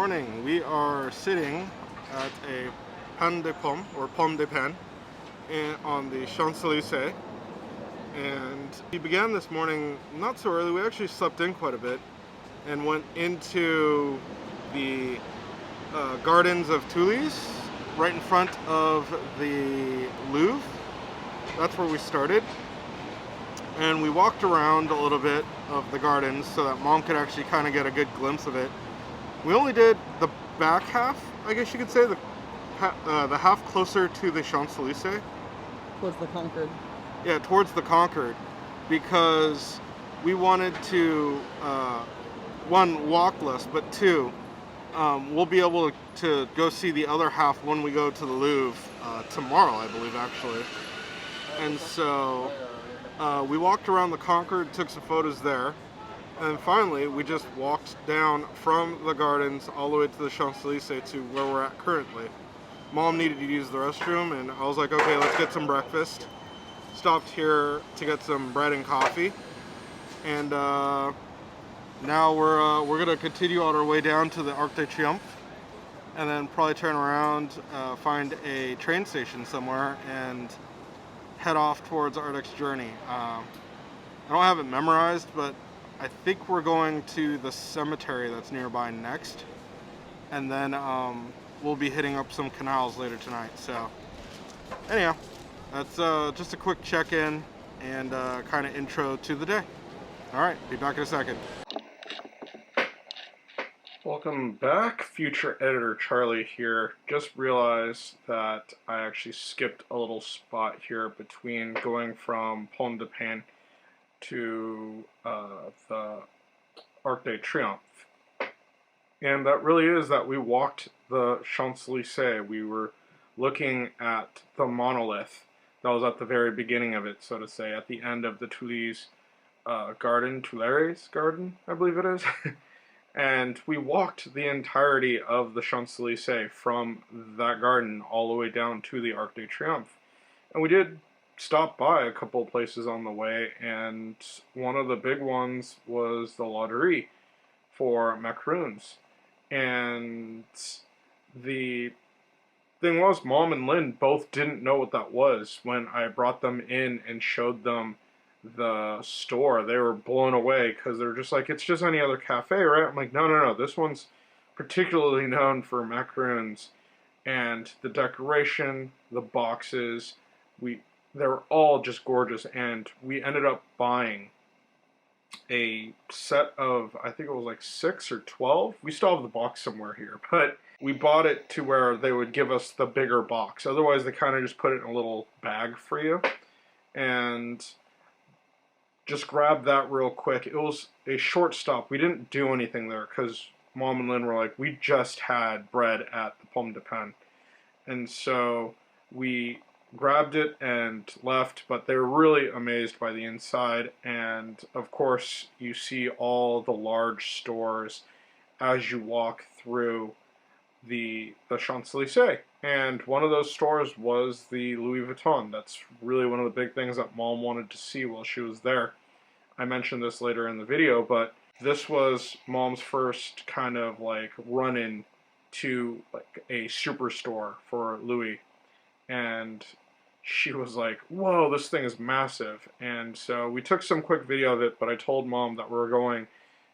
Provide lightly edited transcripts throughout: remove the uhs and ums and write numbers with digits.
morning. We are sitting at a Pain de Pomme, or Pomme de Pain, on the Champs-Élysées. And we began this morning not so early. We actually slept in quite a bit and went into the gardens of Tuileries, right in front of the Louvre. That's where we started. And we walked around a little bit of the gardens so that Mom could actually kind of get a good glimpse of it. We only did the back half, I guess you could say, the half closer to the Champs-Élysées. Towards the Concord. Yeah, towards the Concord, because we wanted to, one, walk less, but two, we'll be able to go see the other half when we go to the Louvre tomorrow, I believe, actually. And so we walked around the Concord, took some photos there, and finally we just walked down from the gardens all the way to the Champs-Élysées to where we're at currently. Mom needed to use the restroom, and I was like, okay, let's get some breakfast. Stopped here to get some bread and coffee, and now we're gonna continue on our way down to the Arc de Triomphe, and then probably turn around, find a train station somewhere, and head off towards our next journey. I don't have it memorized, but I think we're going to the cemetery that's nearby next, and then we'll be hitting up some canals later tonight. So anyhow, that's just a quick check-in and kind of intro to the day. All right, be back in a second. Welcome back, future editor Charlie here. Just realized that I actually skipped a little spot here between going from Pomme de Pain to the Arc de Triomphe. And that really is that we walked the Champs-Élysées. We were looking at the monolith that was at the very beginning of it, so to say, at the end of the Tuileries garden, Tuileries garden, I believe it is. And we walked the entirety of the Champs-Élysées from that garden all the way down to the Arc de Triomphe. And we did stop by a couple of places on the way, and one of the big ones was the Ladurée for macaroons. And the thing was, Mom and Lynn both didn't know what that was. When I brought them in and showed them the store, they were blown away because they're just like, it's just any other cafe, right? I'm like, no, this one's particularly known for macaroons. And the decoration, the boxes, they're all just gorgeous. And we ended up buying a set of, I think it was like 6 or 12. We still have the box somewhere here, but we bought it to where they would give us the bigger box. Otherwise, they kind of just put it in a little bag for you. And just grab that real quick. It was a short stop. We didn't do anything there because Mom and Lynn were like, we just had bread at the Pomme de Pain. And so we grabbed it and left, but they were really amazed by the inside. And of course, you see all the large stores as you walk through the Champs-Élysées. And one of those stores was the Louis Vuitton. That's really one of the big things that Mom wanted to see while she was there. I mentioned this later in the video, but this was Mom's first kind of like run-in to like a superstore for Louis. And she was like, whoa, this thing is massive. And so we took some quick video of it, but I told Mom that we were going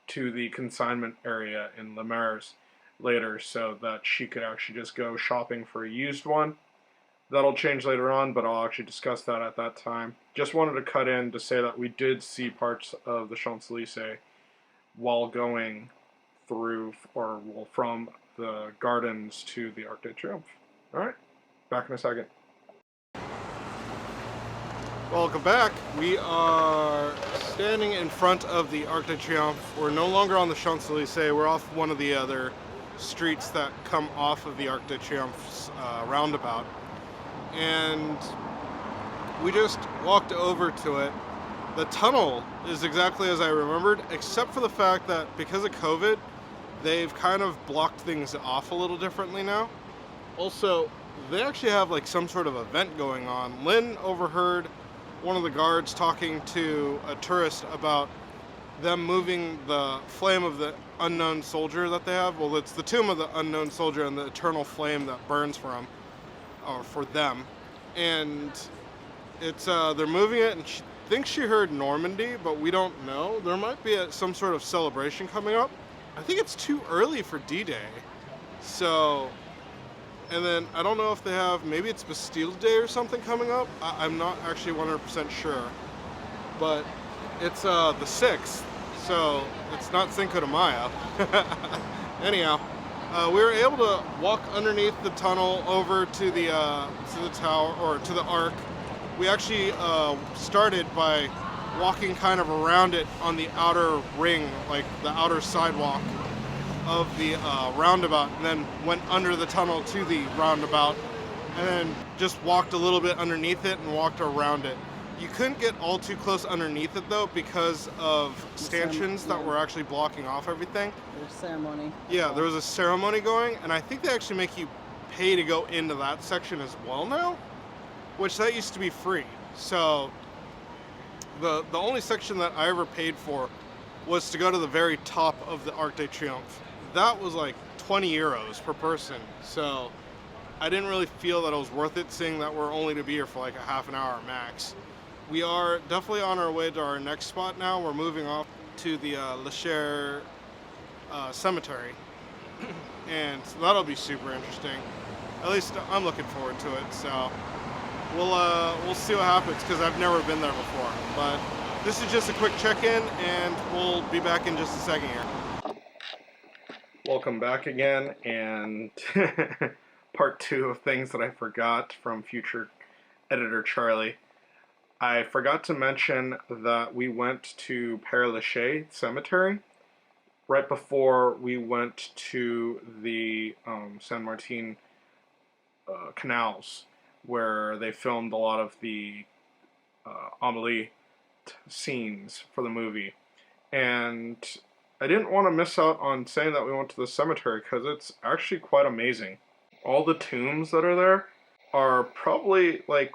to the consignment area in Le Marais later so that she could actually just go shopping for a used one. That'll change later on, but I'll actually discuss that at that time. Just wanted to cut in to say that we did see parts of the Champs-Élysées while going through, or well, from the gardens to the Arc de Triomphe. Alright, back in a second. Welcome back. We are standing in front of the Arc de Triomphe. We're no longer on the Champs-Élysées. We're off one of the other streets that come off of the Arc de Triomph's roundabout. And we just walked over to it. The tunnel is exactly as I remembered, except for the fact that because of COVID, they've kind of blocked things off a little differently now. Also, they actually have like some sort of event going on. Lynn overheard one of the guards talking to a tourist about them moving the flame of the unknown soldier that they have. Well, it's the tomb of the unknown soldier and the eternal flame that burns for him, or for them. And it's they're moving it, and she thinks she heard Normandy, but we don't know. There might be some sort of celebration coming up. I think it's too early for D-Day. So, and then I don't know if they have, maybe it's Bastille Day or something coming up. I'm not actually 100% sure. But it's the 6th, so it's not Cinco de Mayo. Anyhow, we were able to walk underneath the tunnel over to the tower, or to the Arc. We actually started by walking kind of around it on the outer ring, like the outer sidewalk of the roundabout, and then went under the tunnel to the roundabout, and then just walked a little bit underneath it and walked around it. You couldn't get all too close underneath it though because of stanchions that were actually blocking off everything. There's ceremony. Yeah, there was a ceremony going, and I think they actually make you pay to go into that section as well now, which that used to be free. So the only section that I ever paid for was to go to the very top of the Arc de Triomphe. That was like 20 euros per person, so I didn't really feel that it was worth it, seeing that we're only to be here for like a half an hour max. We are definitely on our way to our next spot now. We're moving off to the Lachaise cemetery, and so that'll be super interesting. At least I'm looking forward to it. So we'll see what happens, because I've never been there before. But this is just a quick check-in, and we'll be back in just a second here. Welcome back again, and part 2 of things that I forgot from future editor Charlie. I forgot to mention that we went to Père Lachaise cemetery right before we went to the Saint Martin canals, where they filmed a lot of the Amélie scenes for the movie. And I didn't want to miss out on saying that we went to the cemetery, because it's actually quite amazing. All the tombs that are there are probably like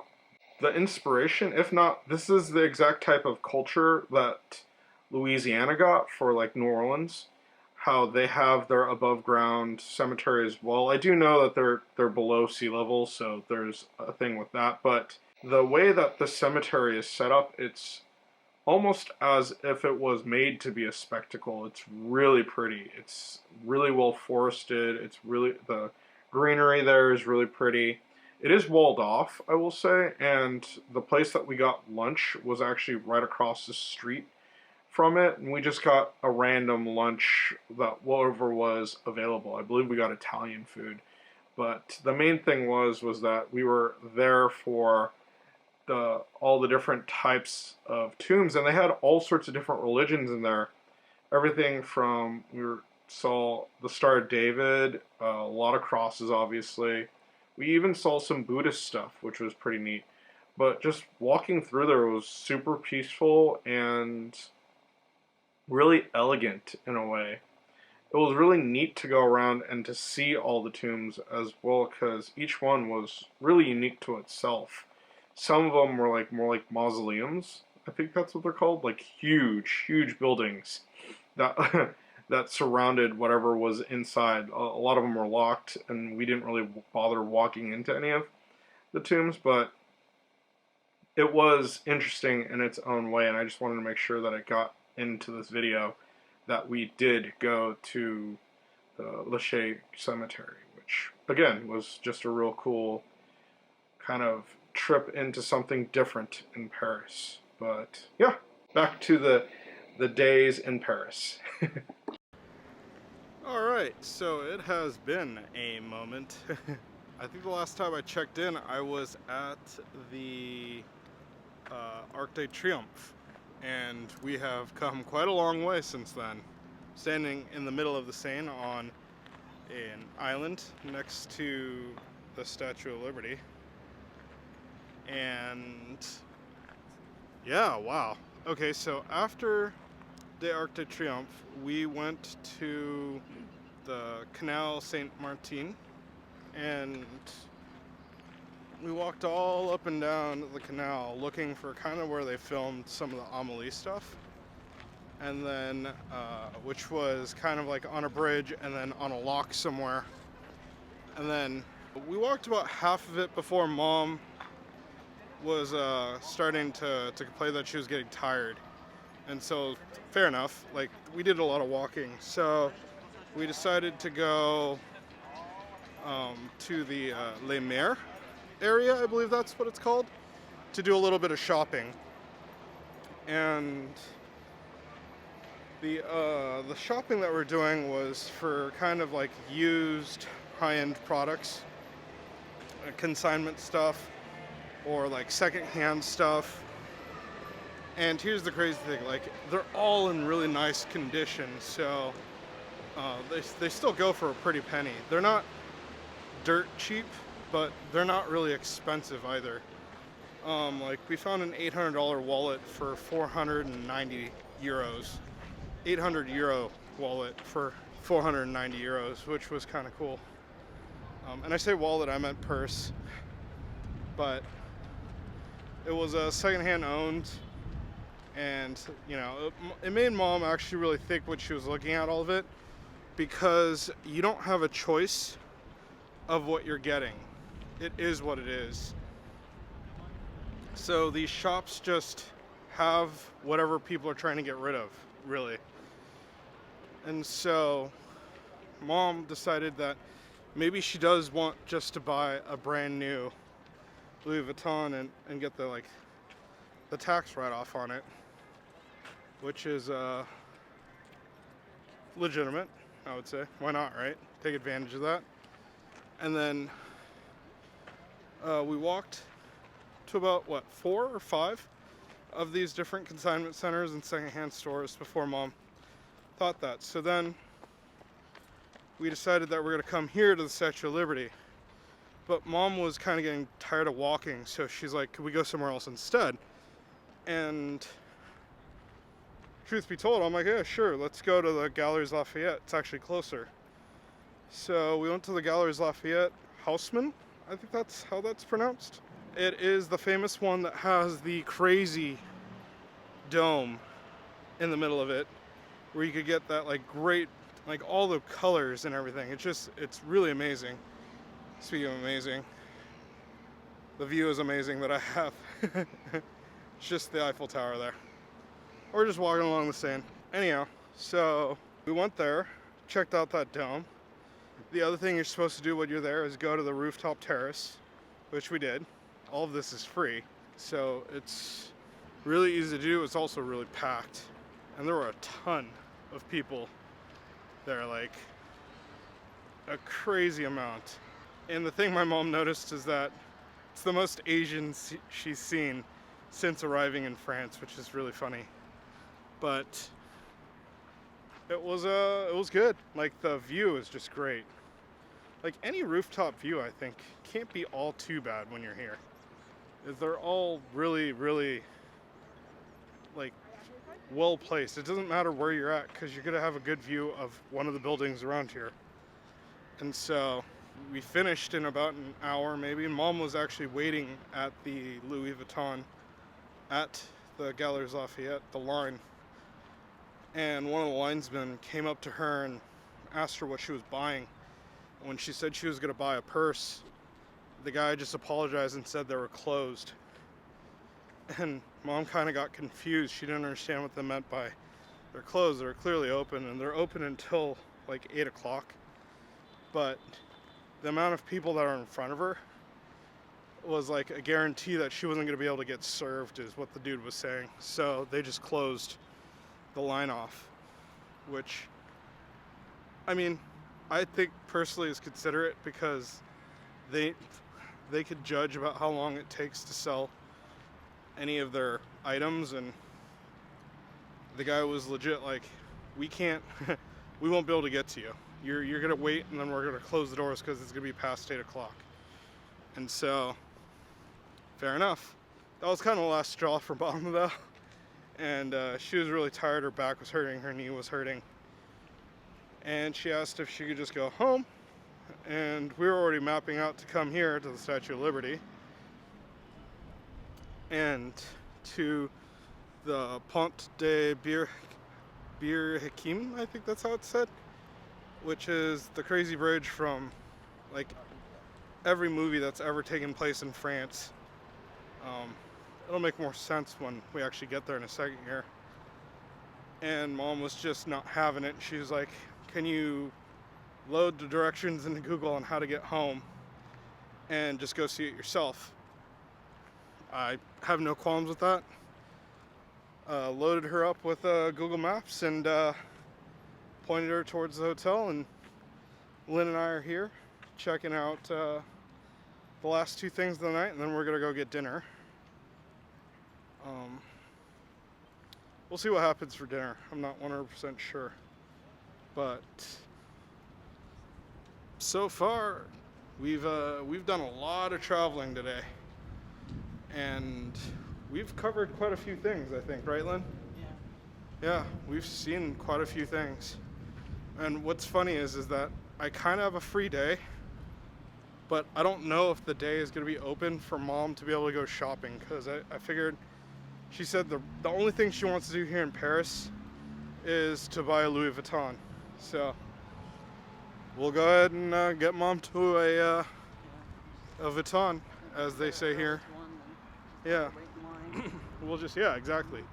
the inspiration, if not, this is the exact type of culture that Louisiana got for like New Orleans, how they have their above ground cemetery as well. I do know that they're below sea level, so there's a thing with that, but the way that the cemetery is set up, it's almost as if it was made to be a spectacle. It's really pretty. It's really well forested. It's really, the greenery there is really pretty. It is walled off, I will say, and the place that we got lunch was actually right across the street from it, and we just got a random lunch that whatever was available. I believe we got Italian food, but the main thing was that we were there for all the different types of tombs, and they had all sorts of different religions in there. Everything from, saw the Star of David, a lot of crosses, obviously. We even saw some Buddhist stuff, which was pretty neat. But just walking through there was super peaceful and really elegant in a way. It was really neat to go around and to see all the tombs as well, because each one was really unique to itself. Some of them were like more like mausoleums. I think that's what they're called, like huge, huge buildings that that surrounded whatever was inside. A lot of them were locked, and we didn't really bother walking into any of the tombs, but it was interesting in its own way, and I just wanted to make sure that I got into this video that we did go to the Lachaise cemetery, which again was just a real cool kind of trip into something different in Paris. But yeah, back to the days in Paris. Alright, so it has been a moment. I think the last time I checked in, I was at the Arc de Triomphe, and we have come quite a long way since then. Standing in the middle of the Seine on an island next to the Statue of Liberty. And yeah, wow. Okay, so after the Arc de Triomphe, we went to the Canal Saint Martin, and we walked all up and down the canal looking for kind of where they filmed some of the Amélie stuff. and then which was kind of like on a bridge and then on a lock somewhere. And then we walked about half of it before Mom was starting to complain that she was getting tired. And so, fair enough, like, we did a lot of walking. So we decided to go to the Les Mers area, I believe that's what it's called, to do a little bit of shopping. And the shopping that we're doing was for kind of like used high-end products, consignment stuff, or like second-hand stuff. And here's the crazy thing, like, they're all in really nice condition, so they still go for a pretty penny. They're not dirt cheap, but they're not really expensive either. Like, we found an $800 wallet for 490 euros. 800 euro wallet for 490 euros, which was kind of cool. And I say wallet, I meant purse. But it was a secondhand owned, and you know, it made Mom actually really think when she was looking at all of it, because you don't have a choice of what you're getting. It is what it is. So these shops just have whatever people are trying to get rid of, really. And so Mom decided that maybe she does want just to buy a brand new Louis Vuitton and get the tax write-off on it, which is legitimate, I would say. Why not, right? Take advantage of that. And then we walked to about, 4 or 5 of these different consignment centers and secondhand stores before Mom thought that. So then we decided that we're going to come here to the Statue of Liberty. But Mom was kind of getting tired of walking, so she's like, could we go somewhere else instead? And truth be told, I'm like, yeah, sure, let's go to the Galeries Lafayette. It's actually closer. So we went to the Galeries Lafayette Haussmann, I think that's how that's pronounced. It is the famous one that has the crazy dome in the middle of it, where you could get that great, all the colors and everything. It's really amazing. Speaking of amazing, the view is amazing that I have. It's just the Eiffel Tower there. We're just walking along the Seine. Anyhow, so we went there, checked out that dome. The other thing you're supposed to do when you're there is go to the rooftop terrace, which we did. All of this is free, so it's really easy to do. It's also really packed, and there were a ton of people there, like a crazy amount. And the thing my mom noticed is that it's the most Asians she's seen since arriving in France, which is really funny. But it was good. Like, the view is just great. Like, any rooftop view, I think, can't be all too bad when you're here. They're all really, really, well placed. It doesn't matter where you're at, because you're gonna have a good view of one of the buildings around here. And so we finished in about an hour maybe. Mom was actually waiting at the Louis Vuitton at the Galeries Lafayette, the line. And one of the linesmen came up to her and asked her what she was buying. When she said she was going to buy a purse, the guy just apologized and said they were closed. And Mom kind of got confused. She didn't understand what they meant by they're closed. They're clearly open, and they're open until 8 o'clock. But the amount of people that are in front of her was a guarantee that she wasn't going to be able to get served, is what the dude was saying. So they just closed the line off, which, I mean, I think personally is considerate, because they could judge about how long it takes to sell any of their items, and the guy was legit we can't we won't be able to get to you. You're gonna wait, and then we're gonna close the doors because it's gonna be past 8 o'clock. And so, fair enough. That was kind of the last straw for Mom, though. And she was really tired. Her back was hurting. Her knee was hurting. And she asked if she could just go home. And we were already mapping out to come here to the Statue of Liberty and to the Pont de Bir Hakim, I think that's how it's said, which is the crazy bridge from like every movie that's ever taken place in France. It'll make more sense when we actually get there in a second here. And Mom was just not having it. She was like, can you load the directions into Google on how to get home and just go see it yourself? I have no qualms with that. Loaded her up with Google Maps and pointed her towards the hotel, and Lynn and I are here checking out the last two things of the night, and then we're gonna go get dinner. We'll see what happens for dinner. I'm not 100% sure, but so far we've done a lot of traveling today, and we've covered quite a few things, I think, right, Lynn? Yeah, we've seen quite a few things. And what's funny is that I kind of have a free day, but I don't know if the day is going to be open for Mom to be able to go shopping, because I figured, she said the only thing she wants to do here in Paris is to buy a Louis Vuitton. So we'll go ahead and get Mom to a Vuitton, as they say here. Yeah. We'll just, yeah, exactly.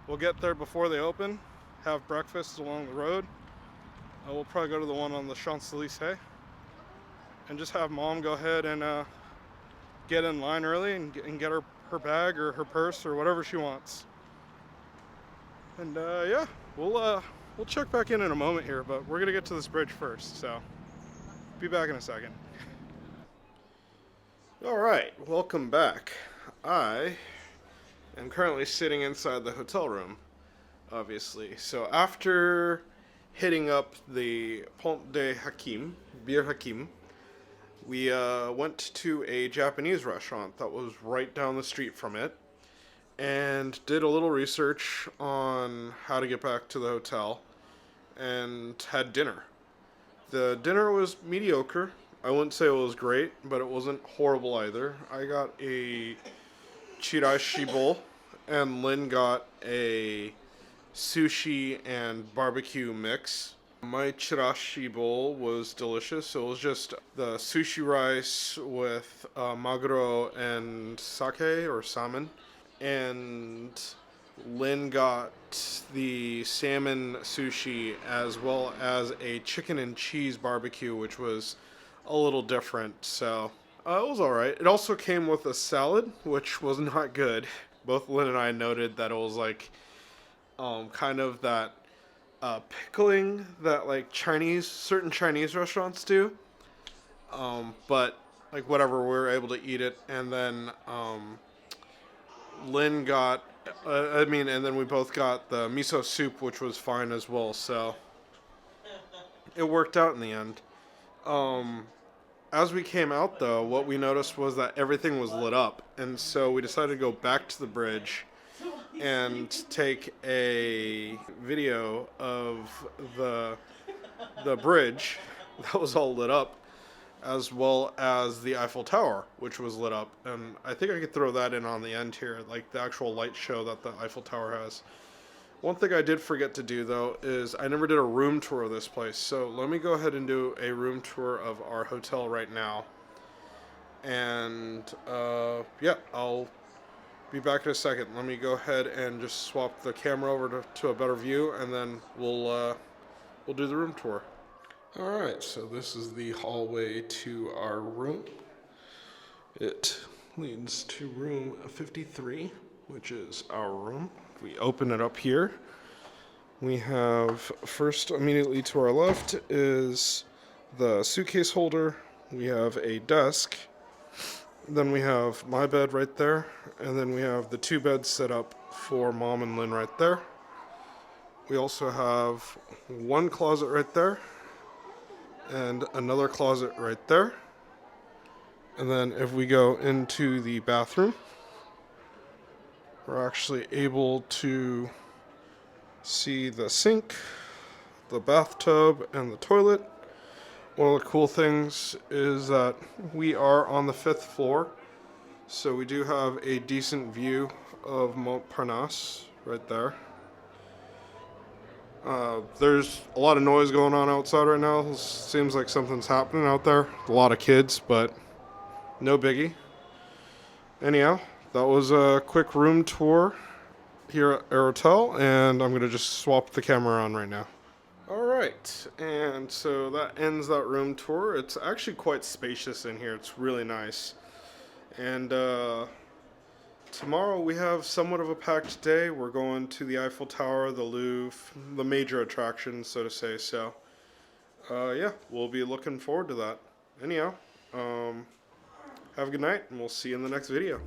We'll get there before they open, have breakfast along the road. We'll probably go to the one on the Champs-Élysées and just have Mom go ahead and get in line early and get her bag or her purse or whatever she wants. And yeah, we'll check back in a moment here, but we're gonna get to this bridge first, so be back in a second. All right, welcome back. I am currently sitting inside the hotel room, obviously. So after hitting up the Pont de Hakim, Bir Hakim, we went to a Japanese restaurant that was right down the street from it and did a little research on how to get back to the hotel and had dinner. The dinner was mediocre. I wouldn't say it was great, but it wasn't horrible either. I got a chirashi bowl, and Lynn got a sushi and barbecue mix. My chirashi bowl was delicious. It was just the sushi rice with maguro and sake or salmon. And Lynn got the salmon sushi as well as a chicken and cheese barbecue, which was a little different. So it was alright. It also came with a salad, which was not good. Both Lynn and I noted that it was like kind of that pickling that like certain Chinese restaurants do. But like whatever, we were able to eat it. And then Lynn got, and then we both got the miso soup, which was fine as well. So it worked out in the end. As we came out, though, what we noticed was that everything was lit up. And so we decided to go back to the bridge and take a video of the bridge that was all lit up, as well as the Eiffel Tower, which was lit up. And I think I could throw that in on the end here, like the actual light show that the Eiffel Tower has. One thing I did forget to do, though, is I never did a room tour of this place. So let me go ahead and do a room tour of our hotel right now. And yeah, I'll be back in a second. Let me go ahead and just swap the camera over to a better view, and then we'll do the room tour. All right, so this is the hallway to our room. It leads to room 53, which is our room. We open it up here. We have first, immediately to our left is the suitcase holder. We have a desk. Then we have my bed right there, and then we have the two beds set up for Mom and Lynn right there. We also have one closet right there and another closet right there. And then if we go into the bathroom, we're actually able to see the sink, the bathtub, and the toilet. One of the cool things is that we are on the 5th floor, so we do have a decent view of Montparnasse right there. There's a lot of noise going on outside right now. Seems like something's happening out there. A lot of kids, but no biggie. Anyhow, that was a quick room tour here at our hotel, and I'm going to just swap the camera on right now. Alright, and so that ends that room tour. It's actually quite spacious in here. It's really nice. And tomorrow we have somewhat of a packed day. We're going to the Eiffel Tower, the Louvre, the major attractions, so to say. So, yeah, we'll be looking forward to that. Anyhow, have a good night, and we'll see you in the next video.